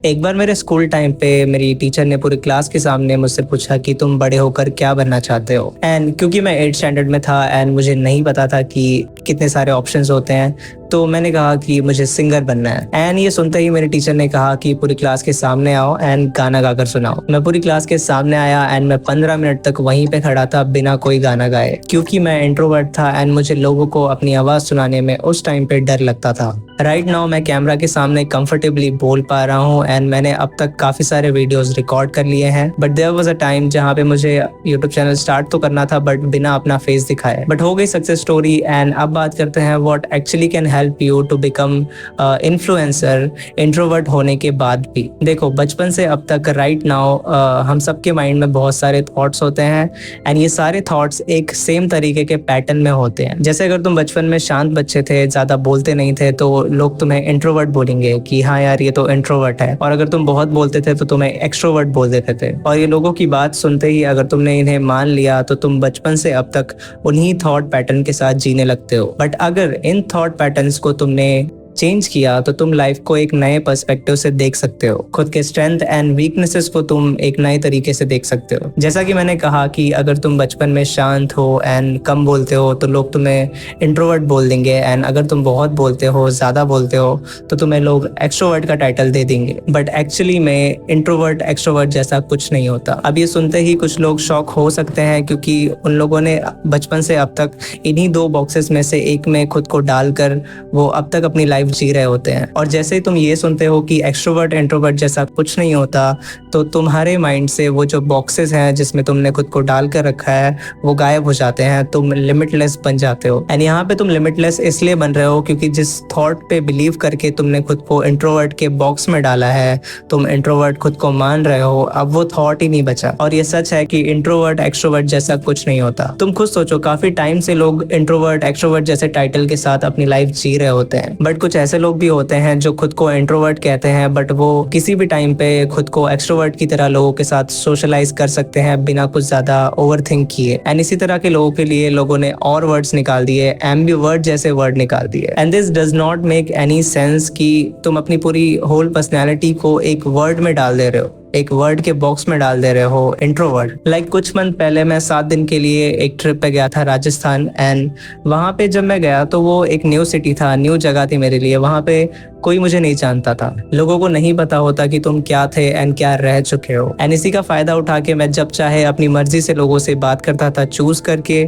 एक बार मेरे school time पे मेरी टीचर ने पूरी क्लास के सामने मुझसे पूछा कि तुम बड़े होकर क्या बनना चाहते हो। एंड क्योंकि मैं 8th स्टैंडर्ड में था एंड मुझे नहीं पता था कि कितने सारे ऑप्शंस होते हैं, तो मैंने कहा कि मुझे सिंगर बनना है। एंड ये सुनते ही मेरी टीचर ने कहा कि पूरी क्लास के सामने आओ एंड गाना गाकर सुनाओ। मैं पूरी क्लास के सामने आया एंड मैं 15 मिनट तक वहीं पे खड़ा था बिना कोई गाना गाए, क्योंकि मैं इंट्रोवर्ट था एंड मुझे लोगों को अपनी आवाज सुनाने में उस टाइम पे डर लगता था। राइट नाउ मैं कैमरा के सामने कंफर्टेबली बोल पा रहा हूँ एंड मैंने अब तक काफी सारे वीडियोस रिकॉर्ड कर लिए हैं। But there was a time जहाँ पे मुझे यूट्यूब चैनल स्टार्ट तो करना था बट बिना अपना फेस दिखाए। बट हो गई सक्सेस स्टोरी। एंड अब बात करते हैं what actually can help you to become influencer introvert होने के बाद भी। देखो, बचपन से अब तक राइट नाउ हम सबके माइंड में बहुत सारे थॉट्स होते हैं एंड ये सारे थॉट्स एक सेम तरीके के पैटर्न में होते हैं। जैसे अगर तुम बचपन में शांत बच्चे थे, ज्यादा बोलते नहीं थे, तो लोग तुम्हें इंट्रोवर्ट बोलेंगे कि हाँ यार ये तो इंट्रोवर्ट है। और अगर तुम बहुत बोलते थे तो तुम्हें एक्सट्रोवर्ट बोल देते थे। और ये लोगों की बात सुनते ही अगर तुमने इन्हें मान लिया तो तुम बचपन से अब तक उन्हीं थॉट पैटर्न के साथ जीने लगते हो। बट अगर इन थॉट पैटर्न्स को तुमने चेंज किया तो तुम लाइफ को एक नए पर्सपेक्टिव से देख सकते हो। खुद के स्ट्रेंथ एंड वीकनेसेस को तुम एक नए तरीके से देख सकते हो। जैसा कि मैंने कहा कि अगर तुम बचपन में शांत हो एंड कम बोलते हो तो लोग तुम्हें इंट्रोवर्ट बोल देंगे। एंड अगर तुम बहुत बोलते हो, ज्यादा बोलते हो, तो तुम्हें लोग एक्सट्रोवर्ट का टाइटल दे देंगे। बट एक्चुअली में इंट्रोवर्ट एक्सट्रोवर्ट जैसा कुछ नहीं होता। अब ये सुनते ही कुछ लोग शॉक हो सकते हैं, क्योंकि उन लोगों ने बचपन से अब तक इन्हीं दो बॉक्सेस में से एक में खुद को डालकर वो अब तक अपनी लाइफ जी रहे होते हैं। और जैसे ही तुम ये सुनते हो कि एक्सट्रोवर्ट इंट्रोवर्ट जैसा कुछ नहीं होता, तो तुम्हारे माइंड से वो जो बॉक्सेस हैं जिसमें तुमने खुद को डाल कर रखा है वो गायब हो जाते हैं। तुम लिमिटलेस बन जाते हो। एंड यहाँ पे तुम लिमिटलेस इसलिए बन रहे हो क्योंकि जिस थॉट पे बिलीव करके तुमने खुद को इंट्रोवर्ट के बॉक्स में डाला है, तुम इंट्रोवर्ट खुद को मान रहे हो, अब वो थॉट ही नहीं बचा। और ये सच है कि इंट्रोवर्ट एक्सट्रोवर्ट जैसा कुछ नहीं होता। तुम खुद सोचो, काफी टाइम से लोग इंट्रोवर्ट एक्सट्रोवर्ट जैसे टाइटल के साथ अपनी लाइफ जी रहे होते हैं। बट कुछ ऐसे लोग भी होते हैं जो खुद को इंट्रोवर्ट कहते हैं, बट वो किसी भी टाइम पे खुद को एक्सट्रोवर्ट की तरह लोगों के साथ सोशलाइज कर सकते हैं बिना कुछ ज्यादा ओवरथिंक किए। एंड इसी तरह के लोगों के लिए लोगों ने और वर्ड्स निकाल दिए, एम्बिवर्ट जैसे वर्ड निकाल दिए। And this does not make any sense कि तुम अपनी पूरी होल पर्सनैलिटी को एक वर्ड में डाल दे रहे हो, एक वर्ड के बॉक्स में डाल दे रहे हो, इंट्रोवर्ट। लाइक कुछ मंथ पहले मैं 7 दिन के लिए एक ट्रिप पे गया था राजस्थान। एंड वहाँ पे जब मैं गया तो वो एक न्यू सिटी था, न्यू जगह थी मेरे लिए। वहाँ पे कोई मुझे नहीं जानता था। लोगों को नहीं पता होता कि तुम क्या थे एंड क्या रह चुके हो। एंड इसी का फायदा उठा के मैं जब चाहे अपनी मर्जी से लोगों से बात करता था, चूज करके।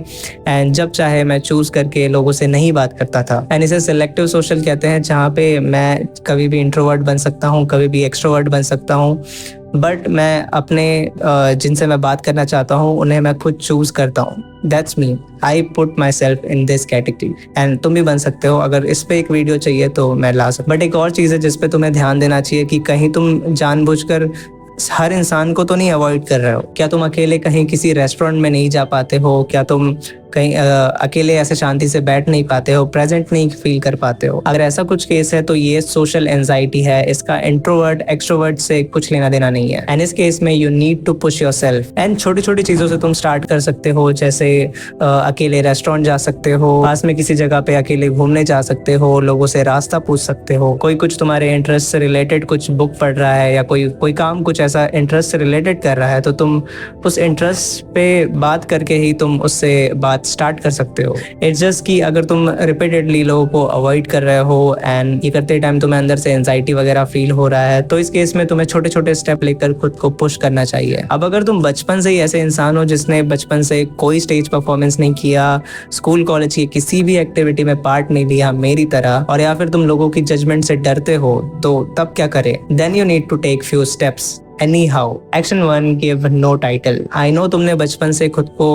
एंड जब चाहे मैं चूज करके लोगों से नहीं बात करता था। एंड इसे सिलेक्टिव सोशल कहते हैं, जहाँ पे मैं कभी भी इंट्रोवर्ट बन सकता हूँ, कभी भी एक्सट्रोवर्ट बन सकता हूँ। बट मैं अपने जिनसे मैं बात करना चाहता हूँ उन्हें मैं खुद चूज करता हूँ। That's me, I put my self in this category. And तुम भी बन सकते हो। अगर इस पे एक वीडियो चाहिए तो मैं ला सकता। बट एक और चीज़ है जिस पे तुम्हें ध्यान देना चाहिए कि कहीं तुम जानबूझकर हर इंसान को तो नहीं अवॉइड कर रहे हो। क्या तुम अकेले कहीं किसी रेस्टोरेंट में नहीं जा पाते हो? क्या तुम कहीं अकेले ऐसे शांति से बैठ नहीं पाते हो, प्रेजेंट नहीं फील कर पाते हो? अगर ऐसा कुछ केस है तो ये सोशल एंजाइटी है। इसका इंट्रोवर्ट एक्सट्रोवर्ट से कुछ लेना देना नहीं है। एंड इस केस में you need to push yourself. And छोटी छोटी चीजों से तुम स्टार्ट कर सकते हो, जैसे अकेले रेस्टोरेंट जा सकते हो, पास में किसी जगह पे अकेले घूमने जा सकते हो, लोगों से रास्ता पूछ सकते हो। कोई कुछ तुम्हारे इंटरेस्ट से रिलेटेड कुछ बुक पढ़ रहा है या कोई काम कुछ ऐसा इंटरेस्ट से रिलेटेड कर रहा है, तो तुम उस इंटरेस्ट पे बात करके ही तुम उससे बात स्टार्ट कर सकते हो। इट्स जस्ट कि अगर तुम रिपीटेडली लोगों को अवॉइड कर रहे हो एंड ये करते टाइम तुम्हें अंदर से एंजाइटी वगैरह फील हो रहा है, तो इस केस में तुम्हें छोटे छोटे स्टेप लेकर खुद को पुश करना चाहिए। अब अगर तुम बचपन से ही ऐसे इंसान हो जिसने बचपन से कोई स्टेज परफॉर्मेंस नहीं किया, स्कूल कॉलेज की किसी भी एक्टिविटी में पार्ट नहीं लिया मेरी तरह, और या फिर तुम लोगों की जजमेंट से डरते हो, तो तब क्या करें? Then you need to take few steps. Anyhow, Action 1, give no title. I know तुमने बचपन से खुद को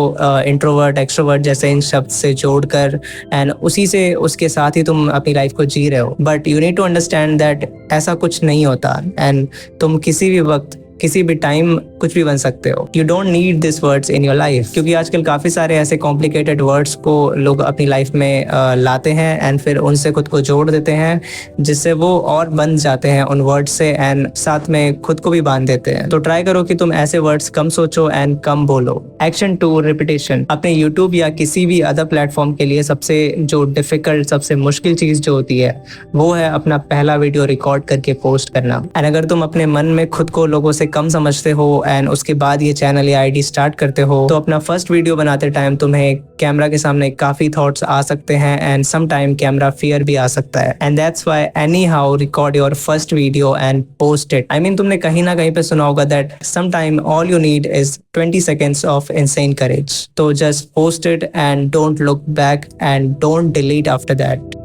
इंट्रोवर्ट एक्सट्रोवर्ट जैसे इन शब्द से जोड़कर एंड उसी से उसके साथ ही तुम अपनी लाइफ को जी रहे हो। But you need to understand that ऐसा कुछ नहीं होता। एंड तुम किसी भी वक्त किसी भी टाइम कुछ भी बन सकते हो। You don't need this words in your life, क्योंकि आजकल काफी सारे ऐसे कॉम्प्लिकेटेड वर्ड्स को लोग अपनी लाइफ में लाते हैं एंड फिर उनसे खुद को जोड़ देते हैं, जिससे वो और बंध जाते हैं उन वर्ड्स से एंड साथ में खुद को भी बांध देते हैं। तो ट्राई करो कि तुम ऐसे वर्ड्स कम सोचो एंड कम बोलो। Action 2, repetition. अपने यूट्यूब या किसी भी अदर प्लेटफॉर्म के लिए सबसे जो डिफिकल्ट, सबसे मुश्किल चीज जो होती है वो है अपना पहला वीडियो रिकॉर्ड करके पोस्ट करना। एंड अगर तुम अपने मन में खुद को लोगों से कम समझते हो एंड उसके बाद ये चैनल या आईडी स्टार्ट करते हो, तो अपना फर्स्ट वीडियो बनाते टाइम तुम्हें कैमरा के सामने काफी थॉट्स आ सकते हैं and some time camera fear भी आ सकता है। And that's why anyhow record your first video and post it. I mean तुमने कहीं ना कहीं पे सुना होगा that some time all you need is 20 seconds of insane courage. So just post it and don't look back and don't delete after that.